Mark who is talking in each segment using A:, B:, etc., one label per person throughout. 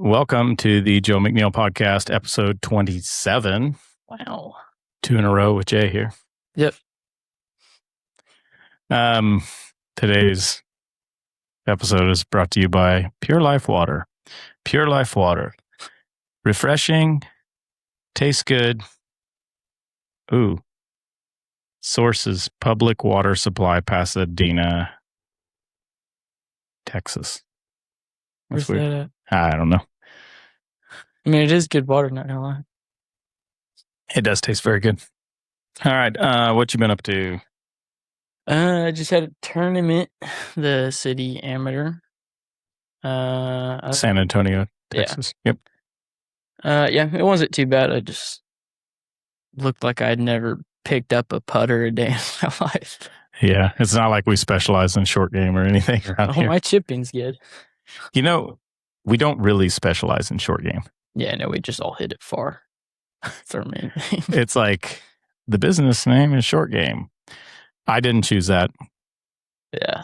A: Welcome to the Joe McNeil Podcast, episode 27.
B: Wow.
A: 2 in a row with Jay here.
B: Yep.
A: Today's episode is brought to you by Pure Life Water. Pure Life Water. Refreshing, tastes good. Ooh. Sources, Public Water Supply, Pasadena, Texas. That's
B: Where's
A: weird.
B: that at?
A: I don't know.
B: I mean, it is good water, not gonna lie.
A: It does taste very good. All right. What you been up to?
B: I just had a tournament, the city amateur.
A: San Antonio, Texas.
B: Yeah.
A: Yep.
B: Yeah, it wasn't too bad. I just looked like I'd never picked up a putter a day in my life.
A: Yeah, it's not like we specialize in short game or anything around here.
B: My chipping's good.
A: You know, we don't really specialize in short game.
B: Yeah, no, we just all hit it far. That's our main thing.
A: It's like the business name is short game. I didn't choose that.
B: Yeah.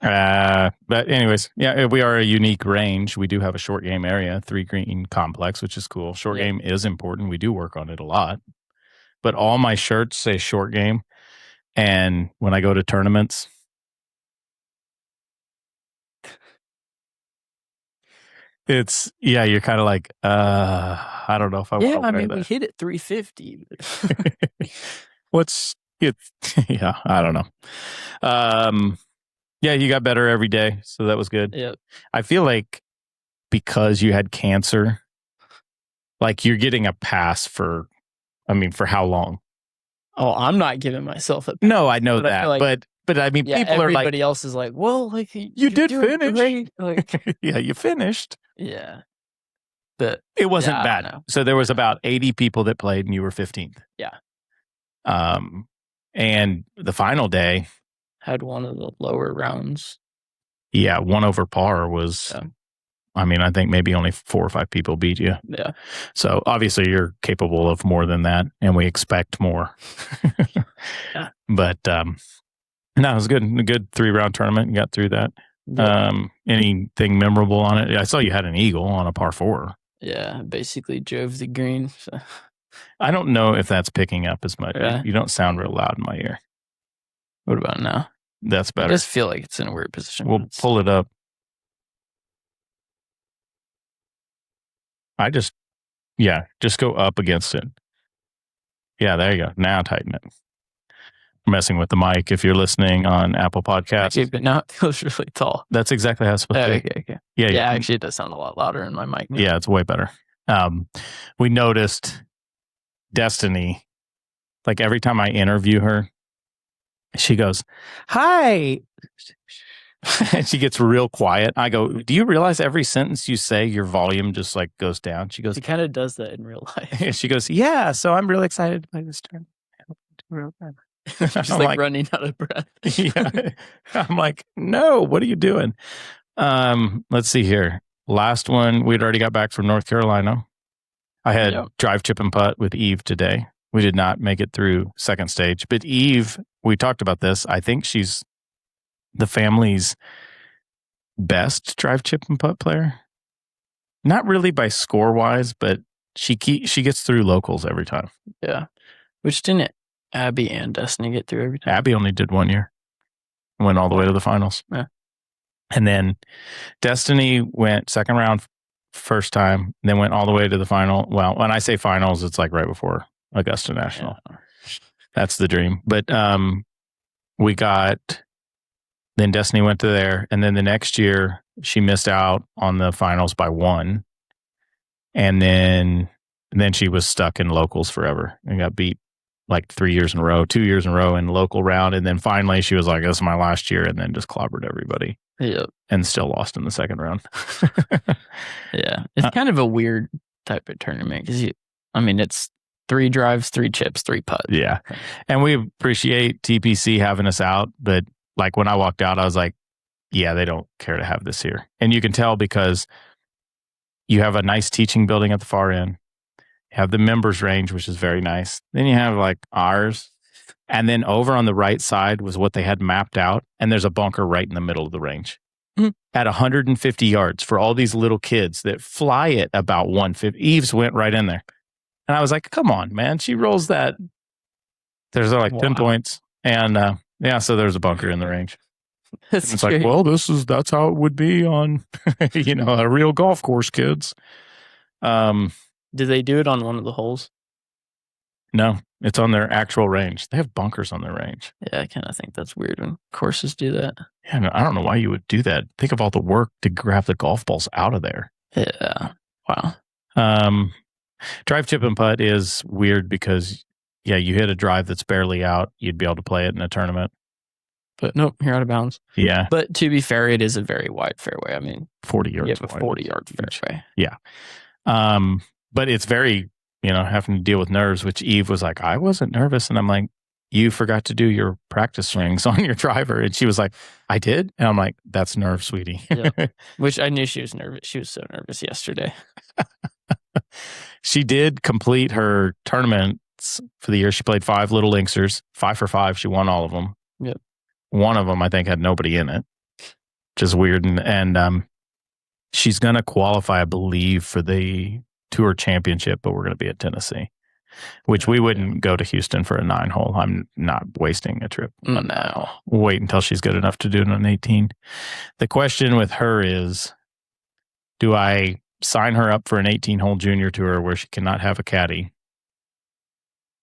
A: But anyways, yeah, we are a unique range. We do have a short game area, 3 green complex, which is cool. Short game is important. We do work on it a lot. But all my shirts say short game. And when I go to tournaments, you're kind of like, I don't know if I want to wear that.
B: We hit it 350.
A: Yeah, I don't know. Yeah, you got better every day, so that was good.
B: Yep.
A: I feel like because you had cancer, like you're getting a pass for how long?
B: Oh, I'm not giving myself a pass.
A: No, I know
B: But I
A: that,
B: feel like-
A: but I mean, people are like,
B: everybody else is like, well, like
A: you did finish.
B: great. Like,
A: Yeah, you finished.
B: yeah, but
A: It wasn't
B: Yeah, I don't
A: bad.
B: know.
A: So there was about 80 people that played, and you were 15th.
B: Yeah.
A: And the final day,
B: had one of the lower rounds.
A: yeah, 1 over par was.
B: Yeah.
A: I think maybe only 4 or 5 people beat you.
B: Yeah.
A: So obviously you're capable of more than that, and we expect more.
B: Yeah.
A: But no, it was good. A good 3-round tournament. You got through that.
B: Yeah.
A: Anything memorable on it? I saw you had an eagle on a par 4.
B: Yeah, basically drove the green. So.
A: I don't know if that's picking up as much.
B: Yeah.
A: You don't sound real loud in my ear.
B: What about now?
A: That's
B: I
A: better.
B: just feel like it's in a weird position.
A: We'll pull it up. Just go up against it. Yeah, there you go. Now tighten it. Messing with the mic if you're listening on Apple Podcasts.
B: Okay, but now it feels really tall.
A: That's exactly how it's supposed to be.
B: Okay.
A: Yeah,
B: Actually, it does sound a lot louder in my mic.
A: Yeah, it's way better. We noticed Destiny, like every time I interview her, she goes, "Hi." And she gets real quiet. I go, "Do you realize every sentence you say, your volume just like goes down?" She goes,
B: She kind of does that in real life.
A: She goes, "Yeah, so I'm really excited to play this tournament."
B: She's like running out of breath.
A: Yeah. I'm like, "No, what are you doing?" Let's see here. Last one, we'd already got back from North Carolina. I had drive, chip, and putt with Eve today. We did not make it through second stage, but Eve, we talked about this. I think she's the family's best drive, chip, and putt player. Not really by score wise, but she gets through locals every time.
B: Yeah. Which didn't Abby and Destiny get through every time?
A: Abby only did 1 year. Went all the way to the finals.
B: Yeah.
A: And then Destiny went second round first time, then went all the way to the final. Well, when I say finals, it's like right before Augusta National.
B: Yeah.
A: That's the dream. But then Destiny went to there, and then the next year she missed out on the finals by 1. And then she was stuck in locals forever and got beat like 2 years in a row in local round. And then finally she was like, "This is my last year," and then just clobbered everybody.
B: Yep.
A: And still lost in the second round.
B: Yeah. It's kind of a weird type of tournament because it's 3 drives, 3 chips, 3 putts.
A: Yeah. And we appreciate TPC having us out. But like when I walked out, I was like, yeah, they don't care to have this here. And you can tell because you have a nice teaching building at the far end. You have the members range, which is very nice. Then you have like ours. And then over on the right side was what they had mapped out. And there's a bunker right in the middle of the range. at 150 yards for all these little kids that fly it about 150. Eves went right in there. And I was like, come on, man. She rolls that. There's like 10 points. And so there's a bunker in the range. It's like, well, that's how it would be on, a real golf course, kids.
B: Did they do it on one of the holes?
A: No, it's on their actual range. They have bunkers on their range.
B: Yeah, I kind of think that's weird when courses do that.
A: Yeah, no, I don't know why you would do that. Think of all the work to grab the golf balls out of there.
B: Yeah. Wow.
A: Drive, chip, and putt is weird because, you hit a drive that's barely out. You'd be able to play it in a tournament.
B: But nope, you're out of bounds.
A: Yeah.
B: But to be fair, it is a very wide fairway. I mean,
A: 40 yards.
B: You have a 40-yard fairway.
A: Yeah. But it's very, having to deal with nerves, which Eve was like, I wasn't nervous. And I'm like, you forgot to do your practice swings on your driver. And she was like, I did? And I'm like, that's nerve, sweetie.
B: Yep. Which I knew she was nervous. She was so nervous yesterday.
A: She did complete her tournaments for the year. She played 5 little linksers, 5 for 5. She won all of them.
B: Yep.
A: One of them, I think, had nobody in it, which is weird. And she's going to qualify, I believe, for the Tour Championship, but we're going to be at Tennessee, which we wouldn't go to Houston for a 9-hole. I'm not wasting a trip.
B: No.
A: Wait until she's good enough to do it on 18. The question with her is, do I sign her up for an 18-hole junior tour where she cannot have a caddy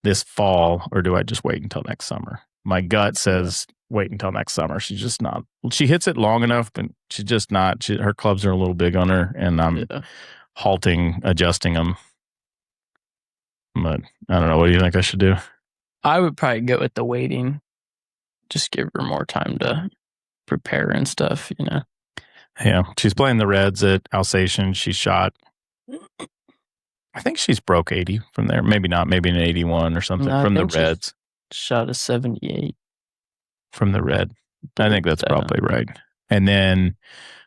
A: this fall, or do I just wait until next summer? My gut says wait until next summer. She's just not. She hits it long enough, but she's just not. Her clubs are a little big on her, and I'm adjusting them. But I don't know. What do you think I should do?
B: I would probably go with the waiting. Just give her more time to prepare and stuff,
A: Yeah, she's playing the Reds at Alsatian. She shot, I think she's broke 80 from there. Maybe not. Maybe an 81 or something from the Reds.
B: Shot a 78
A: from the red. I think that's probably right. And then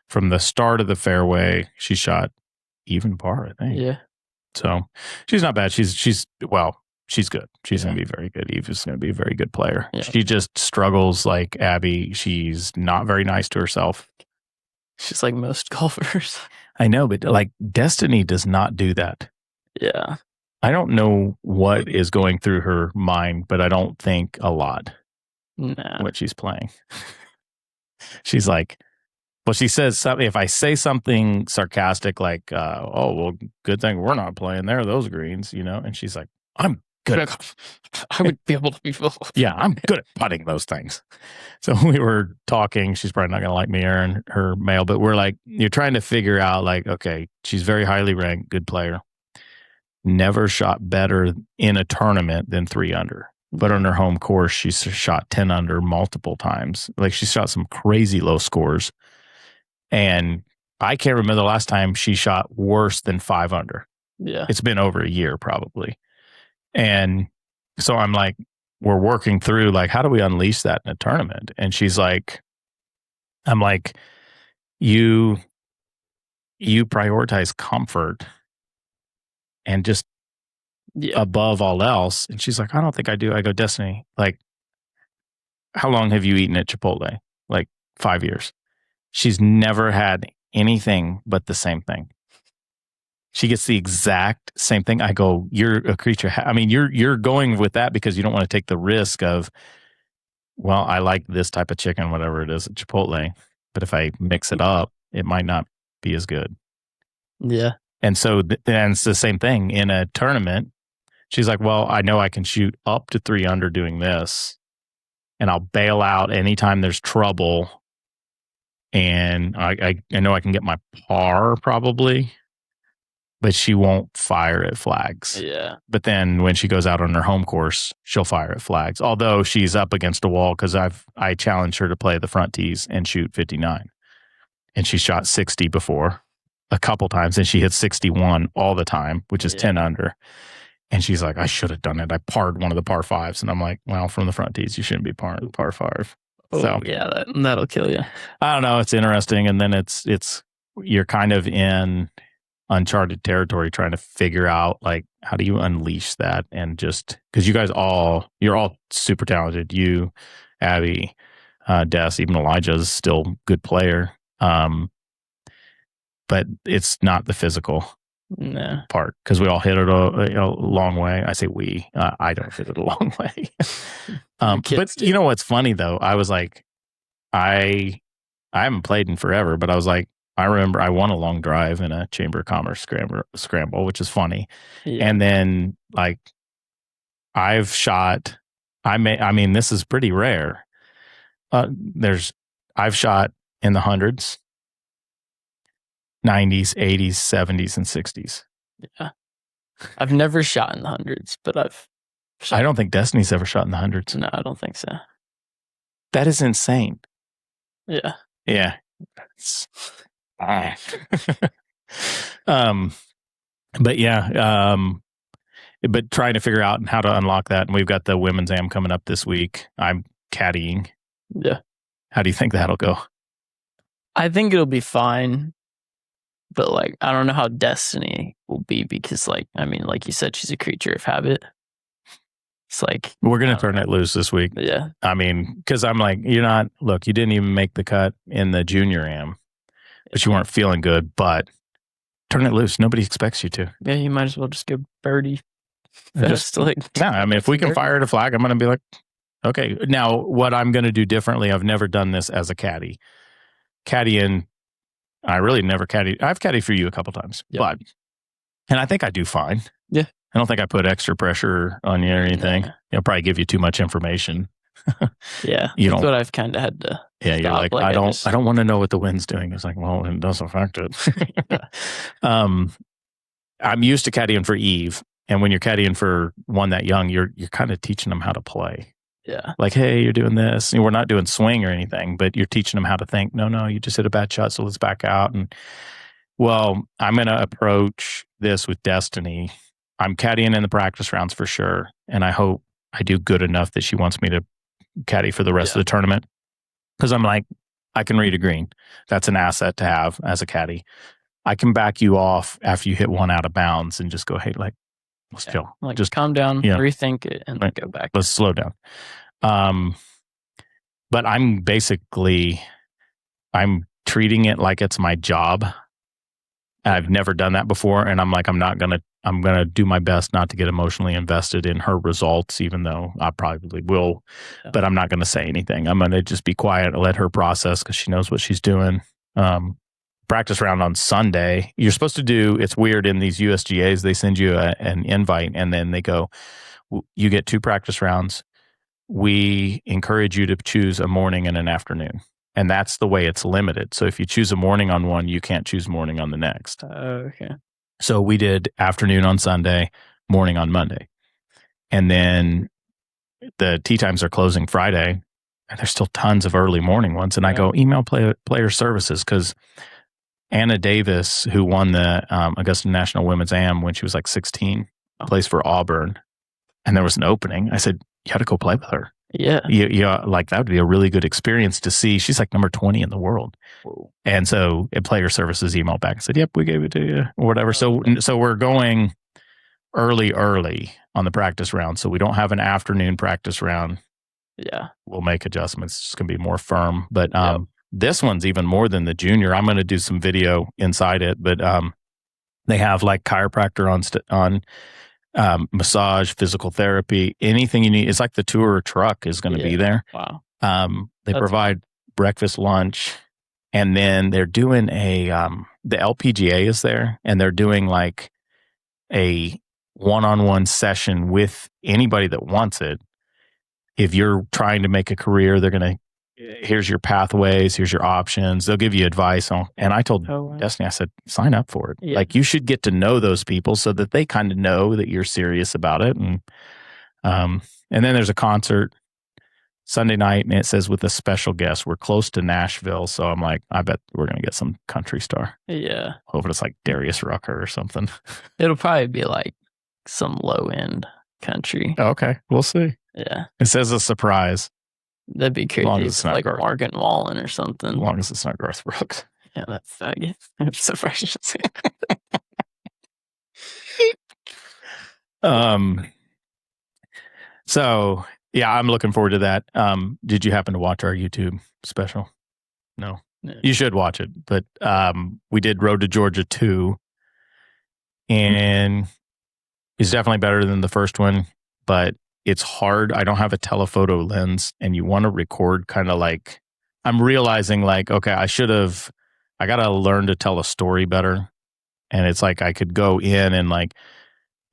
A: from the start of the fairway, she shot even par, I think.
B: Yeah.
A: So she's not bad. She's good. She's going to be very good. Eve is going to be a very good player. Yeah. She just struggles like Abby. She's not very nice to herself.
B: She's like most golfers.
A: I know, but like Destiny does not do that.
B: Yeah.
A: I don't know what is going through her mind, but I don't think a lot.
B: Nah.
A: What she's playing. She's like, well, she says something. If I say something sarcastic like, oh, well, good thing we're not playing there, those greens, and she's like, I'm good.
B: I would be able to be full.
A: Yeah, I'm good at putting those things. So we were talking. She's probably not going to like me airing her mail, but we're like, you're trying to figure out like, okay, she's very highly ranked, good player. Never shot better in a tournament than 3 under. But on her home course, she's shot 10 under multiple times. Like she shot some crazy low scores. And I can't remember the last time she shot worse than 5 under.
B: Yeah.
A: It's been over a year probably. And so I'm like, we're working through like, how do we unleash that in a tournament? And she's like, I'm like, you prioritize comfort and just above all else. And she's like, I don't think I do. I go, Destiny, like, how long have you eaten at Chipotle? Like 5 years. She's never had anything but the same thing. She gets the exact same thing. I go, you're a creature. I mean, you're going with that because you don't want to take the risk of, well, I like this type of chicken, whatever it is at Chipotle. But if I mix it up, it might not be as good.
B: Yeah.
A: And so then it's the same thing in a tournament. She's like, well, I know I can shoot up to 3 under doing this, and I'll bail out anytime there's trouble. And I know I can get my par probably, but she won't fire at flags.
B: Yeah.
A: But then when she goes out on her home course, she'll fire at flags. Although she's up against a wall because I challenged her to play the front tees and shoot 59. And she shot 60 before a couple times, and she hit 61 all the time, which is 10 under. And she's like, I should have done it. I parred one of the par 5s. And I'm like, well, from the front tees, you shouldn't be parring par 5.
B: Oh,
A: so
B: yeah, that'll kill you.
A: I don't know. It's interesting. And then it's you're kind of in uncharted territory trying to figure out like, how do you unleash that? And just because you guys you're all super talented. You, Abby, Des, even Elijah's still a good player. But it's not the physical
B: No.
A: part because we all hit it a long way. I say we. I don't hit it a long way. But you know what's funny though? I was like, I haven't played in forever, but I was like, I remember I won a long drive in a Chamber of Commerce scramble, which is funny. Yeah. And then like I've shot. I mean, this is pretty rare. I've shot in the hundreds, 90s, 80s, 70s, and 60s.
B: Yeah. I've never shot in the hundreds, but
A: I don't think Destiny's ever shot in the hundreds.
B: No, I don't think so.
A: That is insane.
B: Yeah.
A: Yeah. But yeah, but trying to figure out how to unlock that. And we've got the women's am coming up this week. I'm caddying.
B: Yeah.
A: How do you think that'll go?
B: I think it'll be fine. But like, I don't know how Destiny will be because like, I mean, like you said, she's a creature of habit. It's like,
A: we're going to turn it loose this week.
B: Yeah.
A: I mean, because I'm like, you didn't even make the cut in the junior am, but you weren't feeling good, but turn it loose. Nobody expects you to.
B: Yeah. You might as well just go birdie. Just
A: like, no, I mean, if we can fire the flag, I'm going to be like, okay. Now, what I'm going to do differently, I've never done this as a caddy. Caddying, I really never caddied. I've caddied for you a couple times, and I think I do fine.
B: Yeah.
A: I don't think I put extra pressure on you or anything. Yeah. I'll probably give you too much information.
B: Yeah. That's what I've kind of had to.
A: Yeah. You're like I don't want to know what the wind's doing. It's like, well, it doesn't affect it. I'm used to caddying for Eve. And when you're caddying for one that young, you're kind of teaching them how to play.
B: Yeah.
A: Like, hey, you're doing this. And we're not doing swing or anything, but you're teaching them how to think, no, you just hit a bad shot, so let's back out. And well, I'm going to approach this with Destiny. I'm caddying in the practice rounds for sure. And I hope I do good enough that she wants me to caddy for the rest of the tournament. Because I'm like, I can read a green. That's an asset to have as a caddy. I can back you off after you hit one out of bounds and just go, hey, like, let's chill.
B: Like,
A: just
B: calm down, rethink it, and go back.
A: Let's slow down. But I'm treating it like it's my job. I've never done that before. And I'm like, I'm going to do my best not to get emotionally invested in her results, even though I probably will, but I'm not going to say anything. I'm going to just be quiet and let her process because she knows what she's doing. Practice round on Sunday. You're supposed to do, it's weird in these USGAs, they send you an invite and then they go, you get 2 practice rounds. We encourage you to choose a morning and an afternoon. And that's the way it's limited. So if you choose a morning on one, you can't choose morning on the next.
B: Okay.
A: So we did afternoon on Sunday, morning on Monday. And then the tee times are closing Friday. And there's still tons of early morning ones. And I go, email player services because Anna Davis, who won the Augusta National Women's Am when she was like 16, plays for Auburn. And there was an opening. I said, you had to go play with her.
B: Yeah.
A: Yeah, like that would be a really good experience to see. She's like number 20 in the world. Whoa. And so player services emailed back and said, yep, we gave it to you or whatever. So we're going early on the practice round. So we don't have an afternoon practice round.
B: Yeah.
A: We'll make adjustments. It's going to be more firm. But this one's even more than the junior. I'm going to do some video inside it. But they have like chiropractor on massage, physical therapy, anything you need. It's like the tour truck is going to be there.
B: Wow.
A: They provide breakfast, lunch, and then they're doing the LPGA is there, and they're doing like a one-on-one session with anybody that wants it. If you're trying to make a career, they're going to, here's your pathways, here's your options. They'll give you advice on, and I told Destiny, I said, sign up for it. Yeah. Like you should get to know those people so that they kind of know that you're serious about it. And then there's a concert Sunday night and it says with a special guest. We're close to Nashville. So I'm like, I bet we're going to get some country star.
B: Yeah.
A: Hoping it's like Darius Rucker or something.
B: It'll probably be like some low end country.
A: Okay. We'll see.
B: Yeah.
A: It says a surprise.
B: That'd be crazy. It's like Morgan Wallen or something. As
A: long as it's not Garth Brooks.
B: Yeah, that's faggot. I'm surprised.
A: So yeah, I'm looking forward to that. Did you happen to watch our YouTube special? No. You should watch it. But we did Road to Georgia 2, and it's definitely better than the first one, but it's hard. I don't have a telephoto lens, and you want to record kind of like, I'm realizing like, okay, I got to learn to tell a story better. And it's like I could go in and like,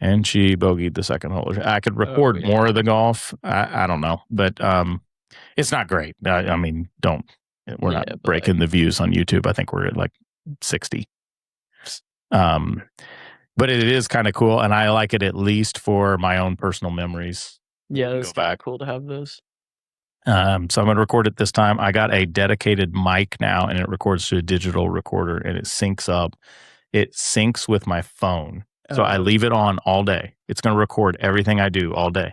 A: and she bogeyed the second hole. I could record more of the golf. I don't know, but it's not great. I mean, we're not breaking the views on YouTube. I think we're at like 60. But it is kind of cool, and I like it at least for my own personal memories.
B: Yeah, it's kind of cool to have those.
A: So I'm going to record it this time. I got a dedicated mic now, and it records to a digital recorder, and it syncs up. It syncs with my phone. So I leave it on all day. It's going to record everything I do all day.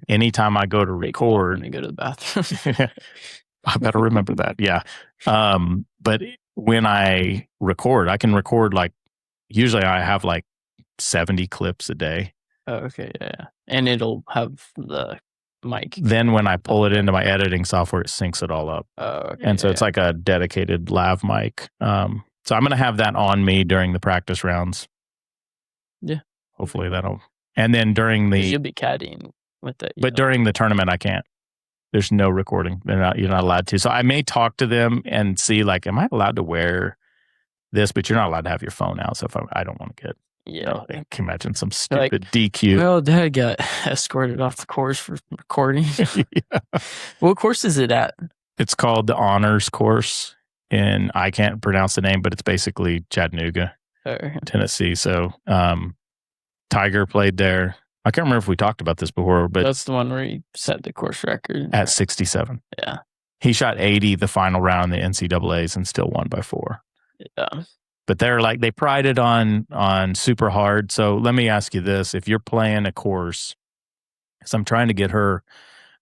A: Anytime I go to record.
B: When you go to the bathroom.
A: I better remember that. Yeah. But when I record, I can record like, usually I have like 70 clips a day.
B: Oh, okay. Yeah. And it'll have the mic.
A: Then when I pull it into my editing software, it syncs it all up.
B: Oh, okay.
A: And so it's like a dedicated lav mic. So I'm going to have that on me during the practice rounds.
B: Yeah.
A: Hopefully that'll. And then during the.
B: You'll be caddying with that.
A: But during the tournament, I can't. There's no recording. You're not allowed to. So I may talk to them and see, like, am I allowed to wear this? But you're not allowed to have your phone out. So if I don't want to get.
B: Yeah.
A: I can imagine some stupid DQ.
B: Well, Dad got escorted off the course for recording.
A: Yeah.
B: What course is it at?
A: It's called the Honors Course. And I can't pronounce the name, but it's basically Chattanooga, Tennessee. So Tiger played there. I can't remember if we talked about this before, but
B: that's the one where he set the course record
A: at 67.
B: Yeah,
A: he shot 80 the final round in the NCAAs and still won by 4.
B: Yeah,
A: but they're like, they pride it on super hard. So let me ask you this: if you're playing a course, because I'm trying to get her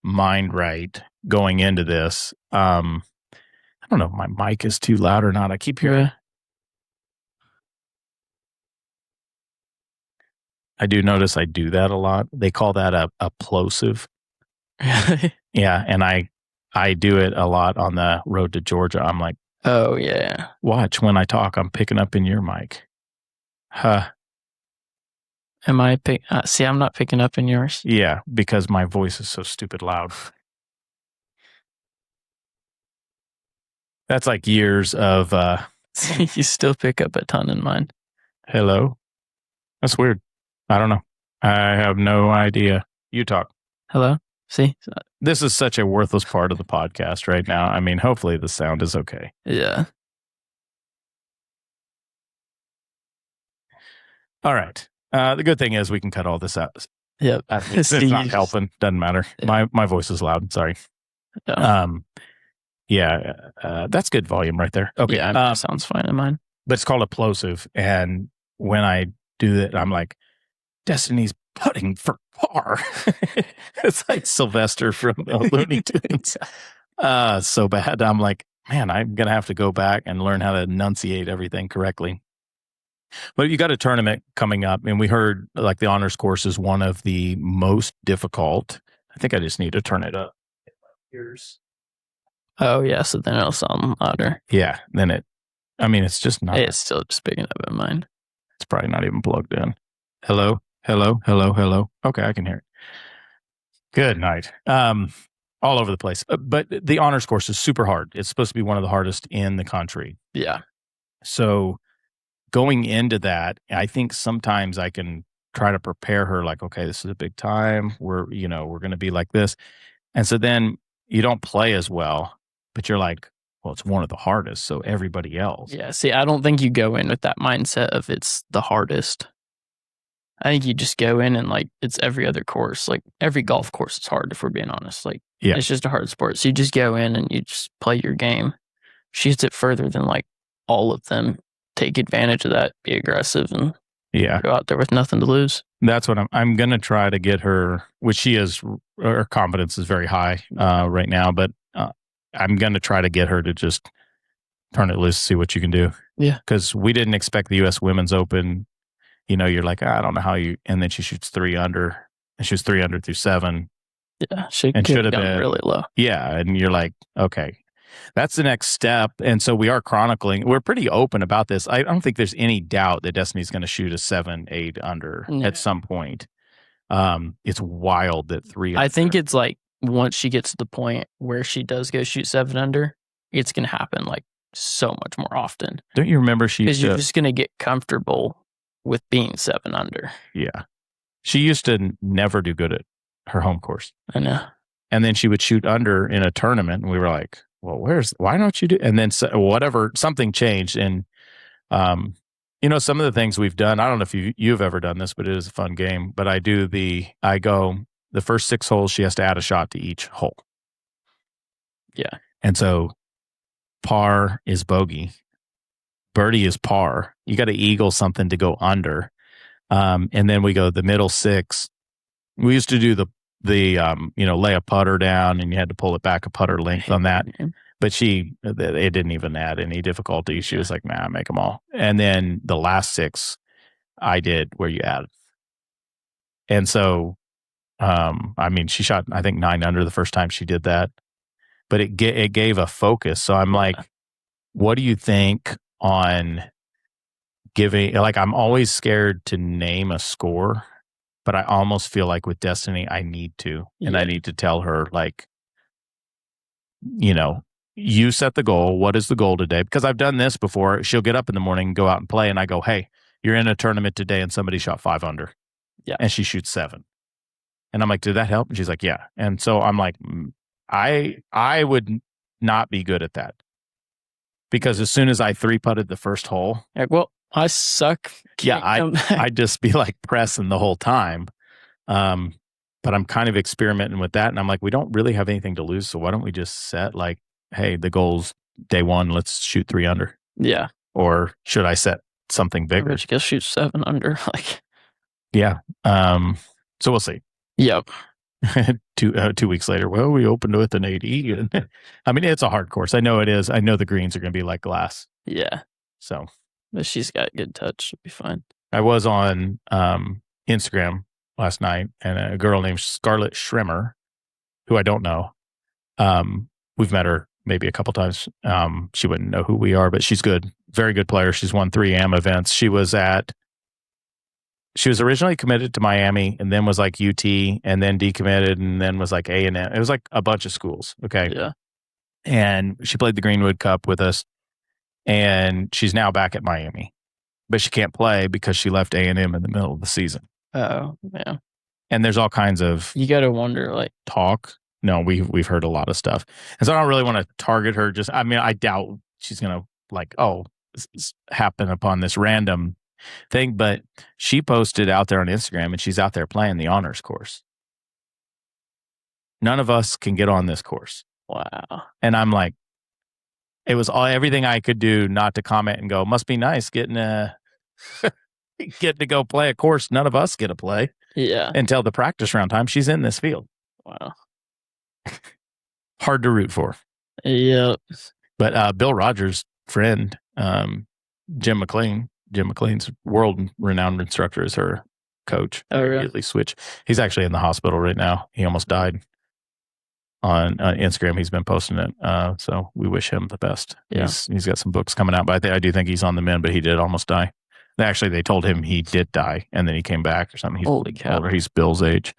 A: mind right going into this. I don't know if my mic is too loud or not. I keep hearing. I do notice I do that a lot. They call that a plosive. Yeah, and I do it a lot on the road to Georgia. I'm like,
B: oh yeah.
A: Watch when I talk. I'm picking up in your mic. Huh.
B: Am I see? I'm not picking up in yours.
A: Yeah, because my voice is so stupid loud. That's like years of.
B: You still pick up a ton in mine.
A: Hello. That's weird. I don't know. I have no idea. You talk.
B: Hello. See?
A: This is such a worthless part of the podcast right now. I mean, hopefully the sound is okay.
B: Yeah.
A: All right. The good thing is we can cut all this out.
B: Yep.
A: It's not helping. Doesn't matter. Yeah. My voice is loud. Sorry.
B: Yeah.
A: That's good volume right there. Okay.
B: Yeah, sounds fine in mine.
A: But it's called a plosive. And when I do that, I'm like, Destiny's putting for par. It's like Sylvester from Looney Tunes. So bad. I'm like, man, I'm going to have to go back and learn how to enunciate everything correctly. But you got a tournament coming up, and we heard like the honors course is one of the most difficult. I think I just need to turn it up. Here's.
B: Oh yeah, so then it'll sound louder.
A: Yeah, then it's just not.
B: It's still just picking up in mine.
A: It's probably not even plugged in. Hello, hello, hello, hello. Okay, I can hear it. Good night. All over the place. But the honors course is super hard. It's supposed to be one of the hardest in the country.
B: Yeah.
A: So going into that, I think sometimes I can try to prepare her like, okay, this is a big time. We're going to be like this. And so then you don't play as well, but you're like, well, it's one of the hardest. So everybody else.
B: Yeah. See, I don't think you go in with that mindset of it's the hardest. I think you just go in and like, it's every other course. Like every golf course is hard if we're being honest. Like, yeah, it's just a hard sport. So you just go in and you just play your game. She hits it further than like all of them. Take advantage of that, be aggressive, and go out there with nothing to lose.
A: That's what I'm going to try to get her, which she is, her confidence is very high right now, but I'm going to try to get her to just turn it loose, see what you can do.
B: Yeah.
A: Because we didn't expect the U.S. Women's Open. You're like, I don't know how you, and then she shoots 3 under, and she was 3 under through 7.
B: Yeah. She should have been really low.
A: Yeah. And you're like, okay. That's the next step. And so we are chronicling. We're pretty open about this. I don't think there's any doubt that Destiny's going to shoot a 7-8 under at some point. It's wild that 3 under.
B: I think it's like once she gets to the point where she does go shoot 7 under, it's going to happen like so much more often.
A: Don't you remember
B: because you're just going to get comfortable with being 7 under.
A: Yeah. She used to never do good at her home course.
B: I know.
A: And then she would shoot under in a tournament, and we were like, well, why don't you do? And then something changed. And, some of the things we've done, I don't know if you've ever done this, but it is a fun game. But I go the first 6 holes, she has to add a shot to each hole.
B: Yeah.
A: And so par is bogey. Birdie is par. You got to eagle something to go under. And then we go the middle 6. We used to do the lay a putter down, and you had to pull it back a putter length on that. But it didn't even add any difficulty. She was like, nah, make them all. And then the last 6 I did where you add. And so, she shot, I think 9 under the first time she did that, but it gave a focus. So I'm like, what do you think on giving, like, I'm always scared to name a score, but I almost feel like with Destiny, I need to, and I need to tell her, like, you set the goal. What is the goal today? Because I've done this before. She'll get up in the morning and go out and play, and I go, hey, you're in a tournament today, and somebody shot 5 under.
B: Yeah.
A: And she shoots 7. And I'm like, did that help? And she's like, yeah. And so I'm like, I would not be good at that. Because as soon as I 3-putted the first hole.
B: Like, well, I suck.
A: I'd just be like pressing the whole time. But I'm kind of experimenting with that. And I'm like, we don't really have anything to lose. So why don't we just set like, hey, the goal's day 1, let's shoot 3 under.
B: Yeah.
A: Or should I set something bigger?
B: I guess shoot 7 under. Like,
A: yeah. So we'll see.
B: Yep.
A: 2 weeks later, well, we opened with an 80. I mean, it's a hard course. I know it is. I know the greens are going to be like glass.
B: Yeah.
A: So.
B: But she's got good touch. She'll be fine.
A: I was on Instagram last night, and a girl named Scarlett Schrimmer, who I don't know. We've met her maybe a couple times. She wouldn't know who we are, but she's good. Very good player. She's won 3 AM events. She was originally committed to Miami, and then was like UT, and then decommitted, and then was like A&M. It was like a bunch of schools. Okay.
B: Yeah.
A: And she played the Greenwood Cup with us, and she's now back at Miami, but she can't play because she left A&M in the middle of the season.
B: Oh, yeah.
A: And there's all kinds of
B: you got to wonder, like,
A: talk. No, we've heard a lot of stuff, and so I don't really want to target her. I doubt she's gonna like, this happen upon this random thing. But she posted out there on Instagram, and she's out there playing the honors course. None of us can get on this course.
B: Wow.
A: And I'm like, it was everything I could do not to comment and go, must be nice getting to go play a course none of us get to play.
B: Yeah.
A: Until the practice round time, she's in this field.
B: Wow.
A: Hard to root for.
B: Yep.
A: But Bill Rogers' friend, Jim McLean's world-renowned instructor, is her coach.
B: Oh, really?
A: Immediately switch. He's actually in the hospital right now. He almost died. On Instagram, he's been posting it. So we wish him the best.
B: Yeah.
A: He's got some books coming out, but I do think he's on the mend, but he did almost die. Actually, they told him he did die, and then he came back or something. He's
B: Holy cow.
A: older. He's Bill's age.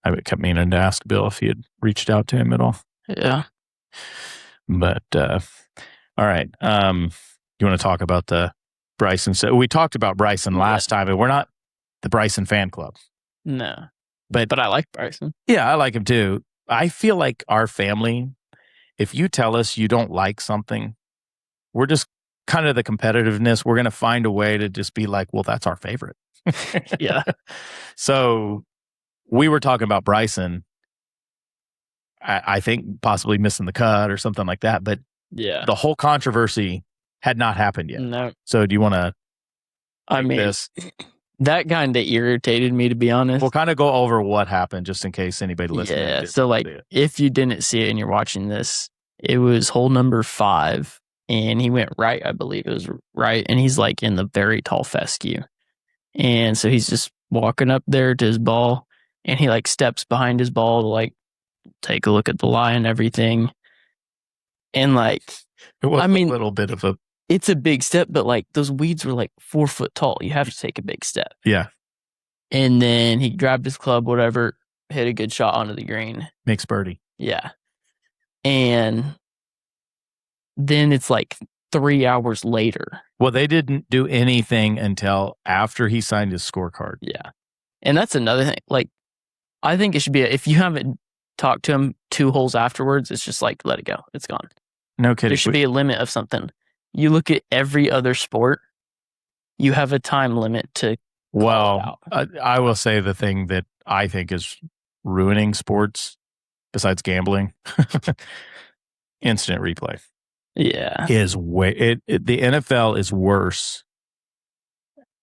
A: I kept meaning to ask Bill if he had reached out to him at all.
B: Yeah.
A: But, all right. You want to talk about the Bryson? So we talked about Bryson last time, and we're not the Bryson fan club.
B: No.
A: But
B: I like Bryson.
A: Yeah, I like him too. I feel like our family, if you tell us you don't like something, we're just kind of the competitiveness. We're going to find a way to just be like, well, that's our favorite.
B: Yeah.
A: So we were talking about Bryson, I think possibly missing the cut or something like that. But
B: yeah,
A: the whole controversy had not happened yet.
B: No.
A: So do you want to
B: this? That kind of irritated me, to be honest.
A: We'll kind of go over what happened just in case anybody listening.
B: Yeah. So like, if you didn't see it and you're watching this, it was hole number 5 and he went right. I believe it was right. And he's like in the very tall fescue. And so he's just walking up there to his ball and he like steps behind his ball to like take a look at the lie and everything. And like,
A: it was a little bit of a.
B: It's a big step, but like those weeds were like 4 foot tall. You have to take a big step.
A: Yeah.
B: And then he grabbed his club, whatever, hit a good shot onto the green.
A: Makes birdie.
B: Yeah. And then it's like 3 hours later.
A: Well, they didn't do anything until after he signed his scorecard.
B: Yeah. And that's another thing. Like, I think it should be, if you haven't talked to him 2 holes afterwards, it's just like, let it go. It's gone.
A: No kidding.
B: There should be a limit of something. You look at every other sport, you have a time limit to.
A: Well, I will say the thing that I think is ruining sports, besides gambling, instant replay.
B: Yeah.
A: Is way the NFL is worse.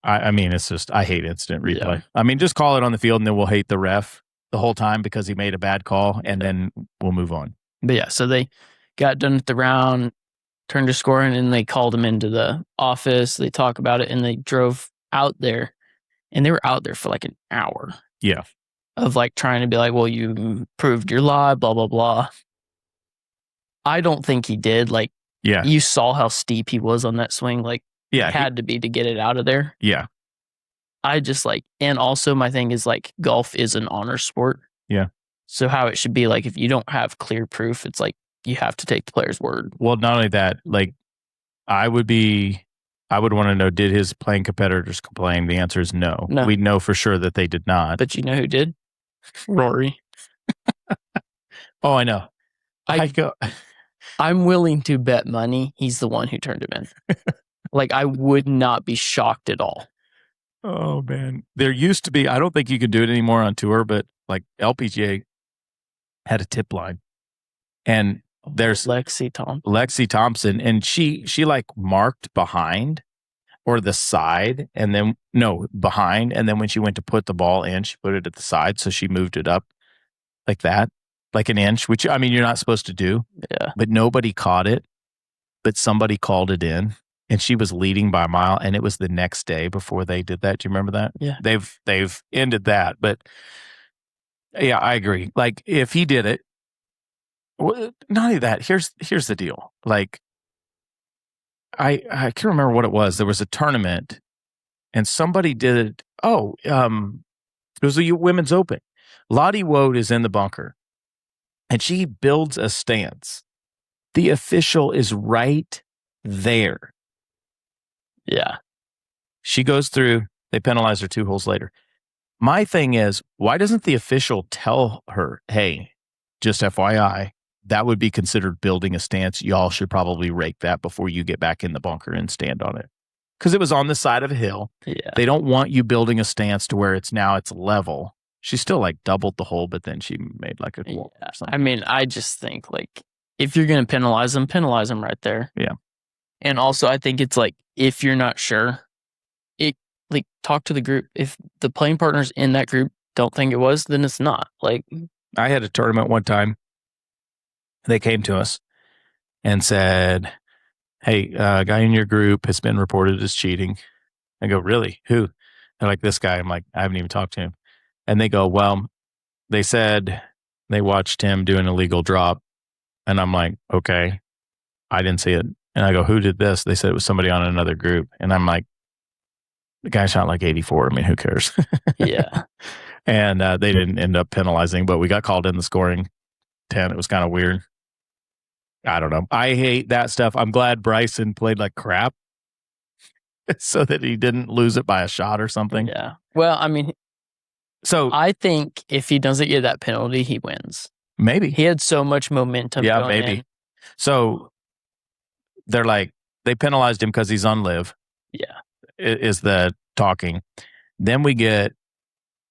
A: I mean, it's just, I hate instant replay. Yeah. I mean, just call it on the field and then we'll hate the ref the whole time because he made a bad call and then we'll move on.
B: But yeah, so they got done with the round, turned to scoring, and they called him into the office. They talk about it and they drove out there, and they were out there for like an hour.
A: Yeah.
B: Of like trying to be like, well, you proved your lie, blah, blah, blah. I don't think he did. Like,
A: yeah,
B: you saw how steep he was on that swing. Like,
A: yeah,
B: it had to be to get it out of there.
A: Yeah.
B: I just like, and also my thing is like, golf is an honor sport.
A: Yeah.
B: So how it should be, like, if you don't have clear proof, it's like you have to take the player's word.
A: Well, not only that, like, I would want to know, did his playing competitors complain? The answer is no. We know for sure that they did not.
B: But you know who did? Rory.
A: Oh, I know.
B: I'm willing to bet money he's the one who turned him in. Like, I would not be shocked at all.
A: Oh, man. There used to be, I don't think you can do it anymore on tour, but like LPGA had a tip line. And there's
B: Lexi
A: Thompson, and she like marked behind or the side, and then behind, and then when she went to put the ball in, she put it at the side, so she moved it up like that, like an inch, which, I mean, you're not supposed to do.
B: Yeah.
A: But nobody caught it, but somebody called it in, and she was leading by a mile, and it was the next day before they did that. Do you remember that?
B: Yeah.
A: They've ended that, but yeah, I agree. Like, if he did it, well, not only that, here's the deal. Like, I can't remember what it was. There was a tournament, and somebody did. It was a women's open. Lottie Woad is in the bunker, and she builds a stance. The official is right there.
B: Yeah.
A: She goes through. They penalize her 2 holes later. My thing is, why doesn't the official tell her, hey, just FYI, that would be considered building a stance. Y'all should probably rake that before you get back in the bunker and stand on it. Because it was on the side of a hill.
B: Yeah.
A: They don't want you building a stance to where it's level. She still like doubled the hole, but then she made like a wall or something.
B: I mean, I just think like, if you're going to penalize them right there.
A: Yeah.
B: And also, I think it's like, if you're not sure, like, talk to the group. If the playing partners in that group don't think it was, then it's not. Like,
A: I had a tournament one time. They came to us and said, hey, a guy in your group has been reported as cheating. I go, really? Who? They're like, this guy. I'm like, I haven't even talked to him. And they go, well, they said they watched him do an illegal drop. And I'm like, okay, I didn't see it. And I go, who did this? They said it was somebody on another group. And I'm like, the guy shot like 84. I mean, who cares?
B: Yeah.
A: And they didn't end up penalizing, but we got called in the scoring 10. It was kind of weird. I don't know. I hate that stuff. I'm glad Bryson played like crap so that he didn't lose it by a shot or something.
B: Yeah. Well, I mean, so I think if he doesn't get that penalty, he wins.
A: Maybe.
B: He had so much momentum.
A: Yeah, maybe.
B: In.
A: So they're like, they penalized him because he's on live.
B: Yeah.
A: Is the talking. Then we get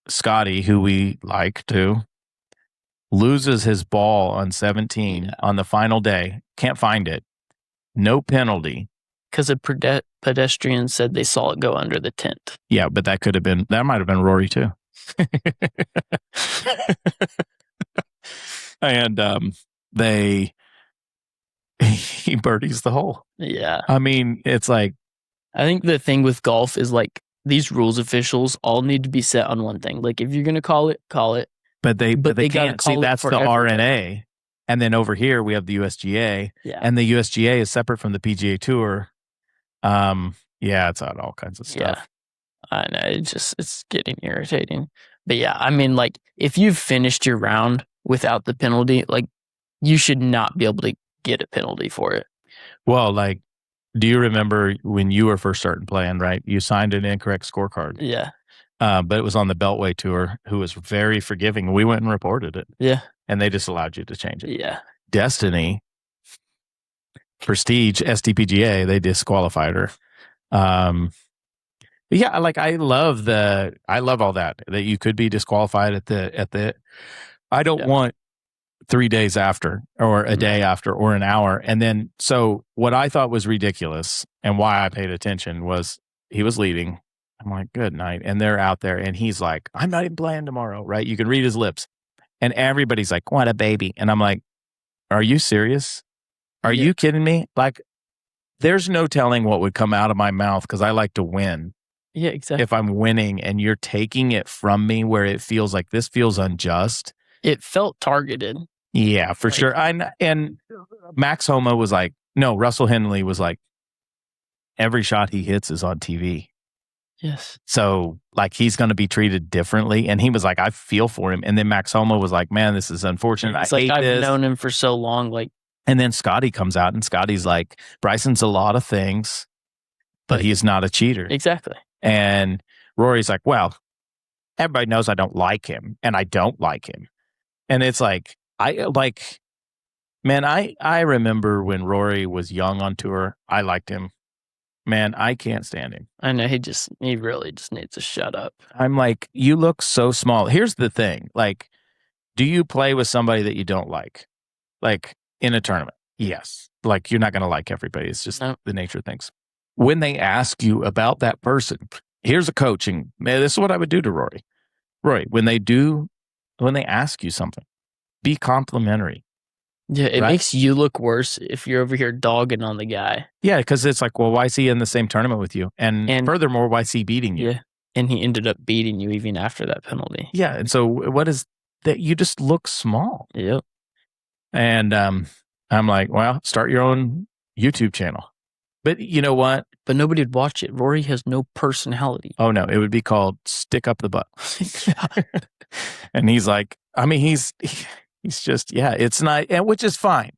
A: Scotty, who we like too, loses his ball on 17 on the final day. Can't find it. No penalty.
B: Because a pedestrian said they saw it go under the tent.
A: Yeah, but that might have been Rory too. And he birdies the hole.
B: Yeah.
A: I mean, it's like,
B: I think the thing with golf is like, these rules officials all need to be set on one thing. Like, if you're going to call it, call it.
A: But they can't see. That's the RNA. And then over here we have the USGA,
B: Yeah.
A: and the USGA is separate from the PGA Tour. It's on all kinds of stuff.
B: Yeah. I know, it's getting irritating. But yeah, I mean, like, if you've finished your round without the penalty, like, you should not be able to get a penalty for it.
A: Well, like, do you remember when you were first starting playing, right? You signed an incorrect scorecard.
B: Yeah.
A: But it was on the Beltway Tour, who was very forgiving. We went and reported it.
B: Yeah.
A: And they just allowed you to change it.
B: Yeah.
A: Destiny, Prestige, STPGA, they disqualified her. Yeah, like I love all that you could be disqualified at the I don't want 3 days after or a day after or an hour. And then, so what I thought was ridiculous and why I paid attention was he was leading. I'm like, good night. And they're out there and he's like, I'm not even playing tomorrow. Right. You can read his lips and everybody's like, what a baby. And I'm like, are you serious? Are you kidding me? Like, there's no telling what would come out of my mouth because I like to win.
B: Yeah, exactly.
A: If I'm winning and you're taking it from me where it feels like this feels unjust.
B: It felt targeted.
A: Yeah, for sure. And Max Homa was like, no, Russell Henley was like, every shot he hits is on TV.
B: Yes.
A: So, like, he's going to be treated differently. And he was like, I feel for him. And then Max Homa was like, man, this is unfortunate.
B: It's like, I've known him for so long. Like,
A: and then Scotty comes out and Scotty's like, Bryson's a lot of things, but he's not a cheater.
B: Exactly.
A: And Rory's like, well, everybody knows I don't like him and I don't like him. And it's like, I remember when Rory was young on tour, I liked him. Man, I can't stand him.
B: I know, he really just needs to shut up.
A: I'm like, you look so small. Here's the thing. Like, do you play with somebody that you don't like? Like, in a tournament? Yes. Like, you're not going to like everybody. It's just the nature of things. When they ask you about that person, here's a coaching. Man, this is what I would do to Rory. Rory, when they ask you something, be complimentary.
B: Yeah, it makes you look worse if you're over here dogging on the guy.
A: Yeah, because it's like, well, why is he in the same tournament with you? And furthermore, why is he beating you?
B: Yeah, and he ended up beating you even after that penalty.
A: Yeah, and so what is that? You just look small.
B: Yep.
A: And I'm like, well, start your own YouTube channel. But you know what?
B: But nobody would watch it. Rory has no personality.
A: Oh, no. It would be called Stick Up the Butt. And he's like, I mean, he's just, it's not, and which is fine.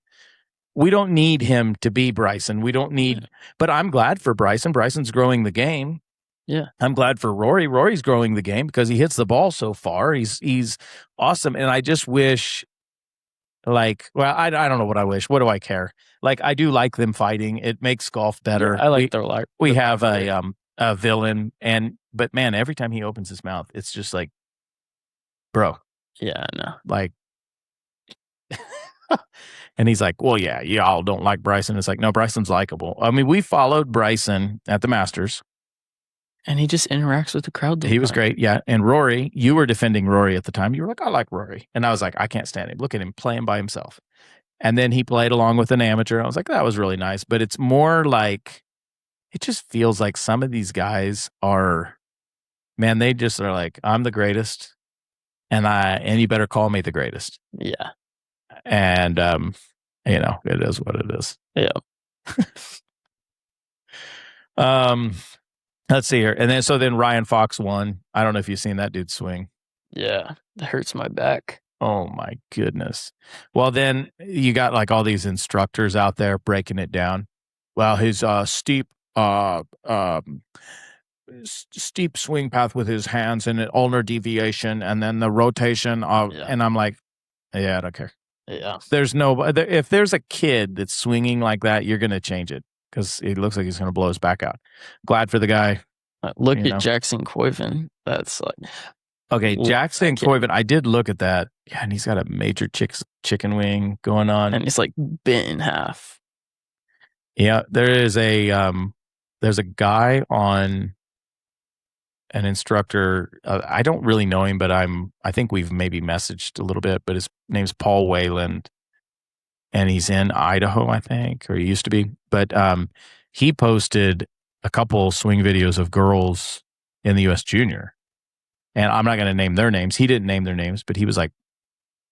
A: We don't need him to be Bryson. We don't need, but I'm glad for Bryson. Bryson's growing the game.
B: Yeah.
A: I'm glad for Rory. Rory's growing the game because he hits the ball so far. He's awesome. And I just wish, like, well, I don't know what I wish. What do I care? Like, I do like them fighting. It makes golf better.
B: Yeah, I like their life.
A: We have a villain, but man, every time he opens his mouth, it's just like, bro.
B: Yeah, I know.
A: Like, and he's like, well, yeah, y'all don't like Bryson. It's like, no, Bryson's likable. I mean, we followed Bryson at the Masters.
B: And he just interacts with the crowd.
A: He was great, yeah. And Rory, you were defending Rory at the time. You were like, I like Rory. And I was like, I can't stand him. Look at him playing by himself. And then he played along with an amateur. I was like, that was really nice. But it's more like, it just feels like some of these guys are, man, they just are like, I'm the greatest. And you better call me the greatest.
B: Yeah.
A: And, it is what it is.
B: Yeah.
A: Let's see here. And then Ryan Fox won. I don't know if you've seen that dude swing.
B: Yeah. That hurts my back.
A: Oh my goodness. Well, then you got like all these instructors out there breaking it down. Well, his steep swing path with his hands and an ulnar deviation and then the rotation of, and I'm like, yeah, I don't care.
B: Yeah.
A: If there's a kid that's swinging like that, you're going to change it because it looks like he's going to blow his back out. Glad for the guy.
B: Look at Jackson Coyvin. That's like,
A: okay, Jackson Coyvin. I did look at that. Yeah, and he's got a major chicken wing going on,
B: and it's like bent in half.
A: Yeah, there's a guy on, an instructor. I don't really know him, but I think we've maybe messaged a little bit. But his name's Paul Wayland, and he's in Idaho, I think, or he used to be. But he posted a couple swing videos of girls in the U.S. Junior, and I'm not going to name their names. He didn't name their names, but he was like,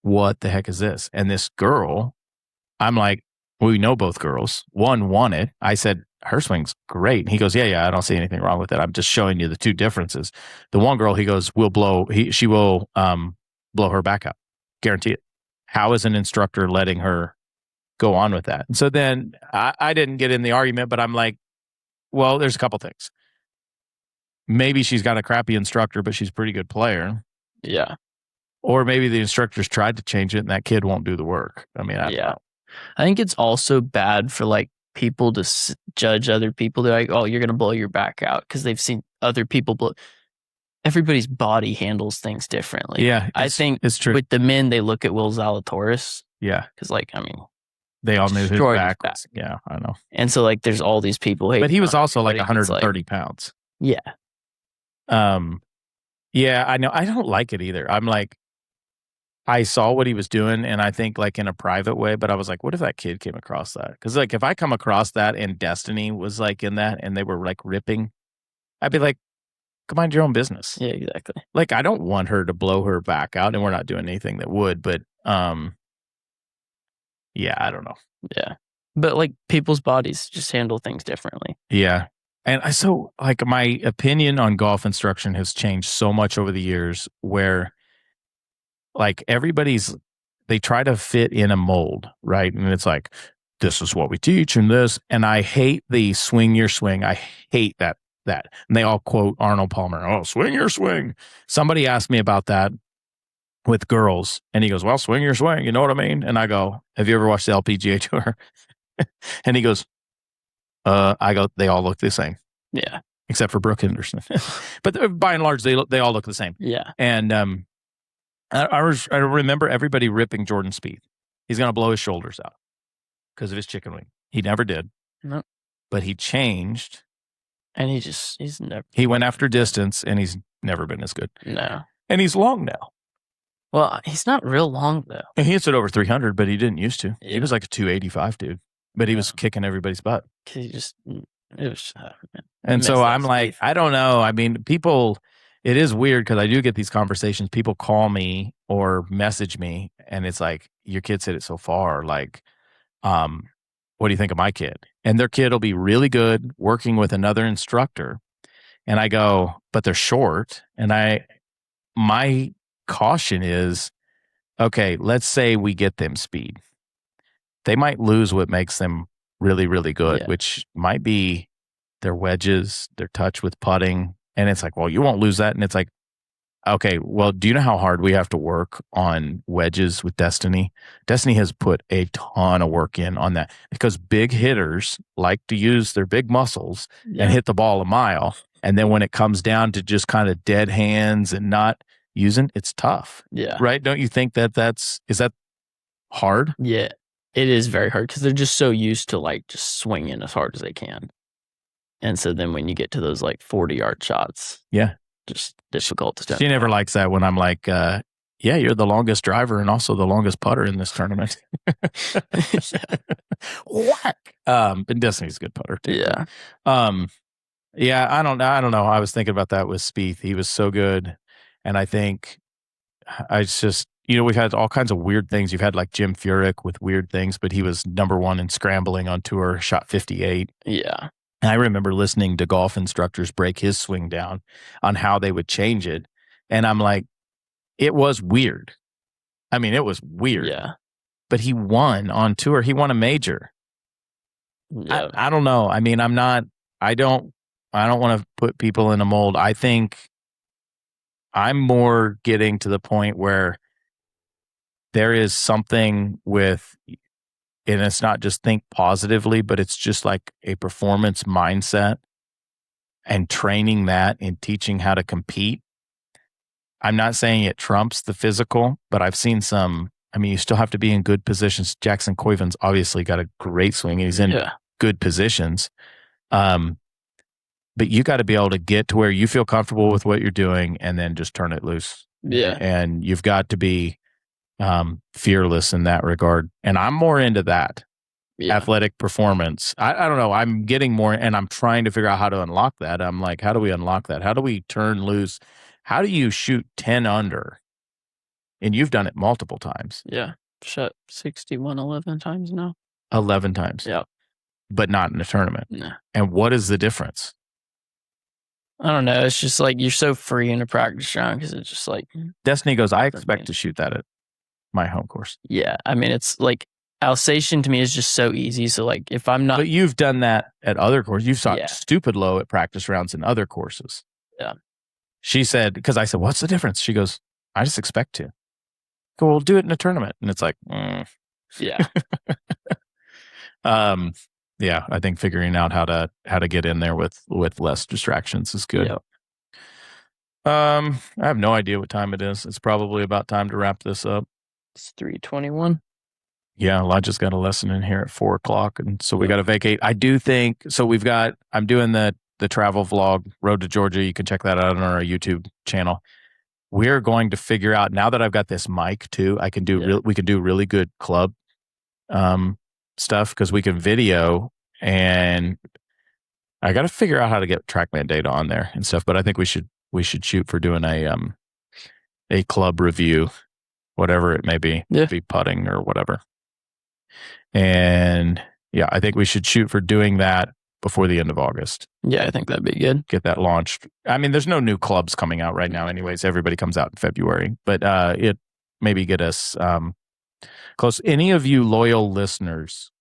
A: what the heck is this? And this girl, I'm like, well, we know both girls. One won it. I said, her swing's great. And he goes, yeah, I don't see anything wrong with it. I'm just showing you the two differences. The one girl, he goes, she will blow her back out. Guarantee it. How is an instructor letting her go on with that? And so then I didn't get in the argument, but I'm like, well, there's a couple things. Maybe she's got a crappy instructor, but she's a pretty good player.
B: Yeah.
A: Or maybe the instructors tried to change it and that kid won't do the work. I mean, I don't know.
B: I think it's also bad for like people to judge other people. They're like, oh, you're going to blow your back out because they've seen other people blow. Everybody's body handles things differently.
A: Yeah.
B: I think
A: it's true.
B: With the men, they look at Will Zalatoris.
A: Yeah.
B: Because like, I mean,
A: they all knew his back was. Yeah, I know.
B: And so like, there's all these people.
A: But he was also like 130 pounds.
B: Yeah.
A: Yeah, I know. I don't like it either. I'm like, I saw what he was doing, and I think like in a private way, but I was like, what if that kid came across that? Because like if I come across that and Destiny was like in that and they were like ripping, I'd be like, go mind your own business.
B: Yeah, exactly.
A: Like I don't want her to blow her back out, and we're not doing anything that would, but yeah, I don't know.
B: Yeah. But like people's bodies just handle things differently.
A: Yeah. And so like my opinion on golf instruction has changed so much over the years where like they try to fit in a mold, right? And it's like, this is what we teach and this. And I hate the swing your swing. I hate that. And they all quote Arnold Palmer. Oh, swing your swing. Somebody asked me about that with girls. And he goes, well, swing your swing. You know what I mean? And I go, have you ever watched the LPGA Tour? And he goes, I go, they all look the same.
B: Yeah.
A: Except for Brooke Henderson. But by and large, they all look the same.
B: Yeah.
A: And I remember everybody ripping Jordan Spieth. He's going to blow his shoulders out because of his chicken wing. He never did.
B: No.
A: But he changed.
B: And he's never.
A: He went after distance, and he's never been as good.
B: No.
A: And he's long now.
B: Well, he's not real long, though.
A: And he hits it over 300, but he didn't used to.
B: Yeah.
A: He was like a 285 dude. But he was kicking everybody's butt.
B: It was.
A: And so I'm like, I don't know. I mean, it is weird because I do get these conversations. People call me or message me, and it's like, your kid's hit it so far. Like, what do you think of my kid? And their kid will be really good working with another instructor. And I go, but they're short. And my caution is, okay, let's say we get them speed. They might lose what makes them really, really good, which might be their wedges, their touch with putting. And it's like, well, you won't lose that. And it's like, okay, well, do you know how hard we have to work on wedges with Destiny? Destiny has put a ton of work in on that because big hitters like to use their big muscles and hit the ball a mile. And then when it comes down to just kind of dead hands and not using, it's tough.
B: Yeah.
A: Right? Don't you think is that hard?
B: Yeah. It is very hard because they're just so used to like just swinging as hard as they can. And so then when you get to those like 40-yard shots, just difficult to step.
A: She never likes that when I'm like, yeah, you're the longest driver and also the longest putter in this tournament. Whack. But Destiny's a good putter too.
B: Yeah.
A: Yeah, I don't know. I was thinking about that with Spieth. He was so good. And I think it's just, we've had all kinds of weird things. You've had like Jim Furyk with weird things, but he was number one in scrambling on tour, shot 58.
B: Yeah.
A: And I remember listening to golf instructors break his swing down on how they would change it. And I'm like, it was weird. I mean, it was weird.
B: Yeah.
A: But he won on tour. He won a major.
B: Yeah.
A: I don't know. I mean, I don't want to put people in a mold. I think I'm more getting to the point where there is something with, and it's not just think positively, but it's just like a performance mindset and training that and teaching how to compete. I'm not saying it trumps the physical, but I've seen you still have to be in good positions. Jackson Coyvin's obviously got a great swing and he's in good positions. But you got to be able to get to where you feel comfortable with what you're doing and then just turn it loose.
B: Yeah.
A: And you've got to be fearless in that regard. And I'm more into that athletic performance. I don't know. I'm getting more and I'm trying to figure out how to unlock that. I'm like, how do we unlock that? How do we turn loose? How do you shoot 10 under And you've done it multiple times.
B: Yeah. Shot 61 11 times now.
A: 11 times.
B: Yeah.
A: But not in a tournament.
B: No.
A: And what is the difference?
B: I don't know. It's just like you're so free in a practice round because it's just like.
A: Destiny goes, I expect to shoot that at my home course.
B: Yeah. I mean, it's like Alsatian to me is just so easy. So like if I'm not.
A: But you've done that at other courses. You've shot stupid low at practice rounds in other courses.
B: Yeah.
A: She said, because I said, what's the difference? She goes, I just expect to. Go, we'll do it in a tournament. And it's like,
B: yeah.
A: Yeah, I think figuring out how to get in there with less distractions is good.
B: Yep.
A: I have no idea what time it is. It's probably about time to wrap this up.
B: It's 3:21.
A: Yeah, Elijah's got a lesson in here at 4:00, and so we got to vacate. I do think so. I'm doing the travel vlog, Road to Georgia. You can check that out on our YouTube channel. We're going to figure out, now that I've got this mic too, we can do really good club stuff because we can video, and I got to figure out how to get TrackMan data on there and stuff. But I think we should shoot for doing a club review, whatever it may be, be putting or whatever. And yeah, I think we should shoot for doing that before the end of August.
B: Yeah, I think that'd be good.
A: Get that launched. I mean, there's no new clubs coming out right now anyways. Everybody comes out in February. But it maybe get us close. Any of you loyal listeners,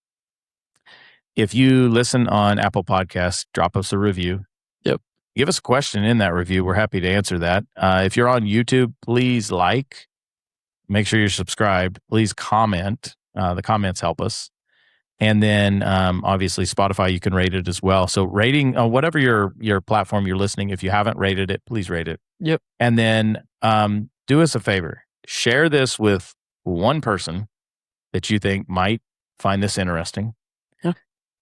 A: if you listen on Apple Podcasts, drop us a review.
B: Yep.
A: Give us a question in that review. We're happy to answer that. If you're on YouTube, please make sure you're subscribed. Please comment. The comments help us. And then obviously Spotify, you can rate it as well. So rating, whatever your platform you're listening, if you haven't rated it, please rate it.
B: Yep.
A: And then do us a favor. Share this with one person that you think might find this interesting.
B: Yeah.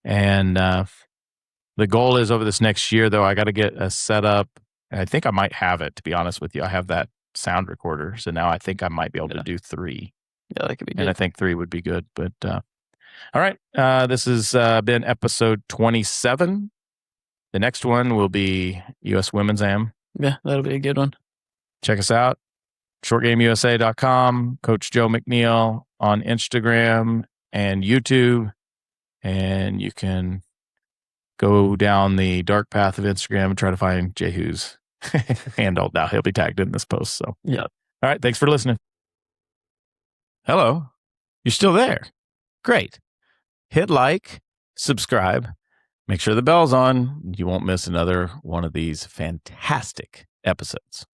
A: And the goal is over this next year, though, I got to get a setup. And I think I might have it, to be honest with you. I have that sound recorder. So now I think I might be able to do 3.
B: Yeah, that could be good.
A: And I think 3 would be good. But all right. This has been episode 27. The next one will be U.S. Women's Am.
B: Yeah, that'll be a good one.
A: Check us out. ShortGameUSA.com. Coach Joe McNeil on Instagram and YouTube. And you can go down the dark path of Instagram and try to find Jehu's handle. Now he'll be tagged in this post. So
B: yeah.
A: All right. Thanks for listening. Hello. You're still there. Great. Hit like, subscribe, make sure the bell's on. You won't miss another one of these fantastic episodes.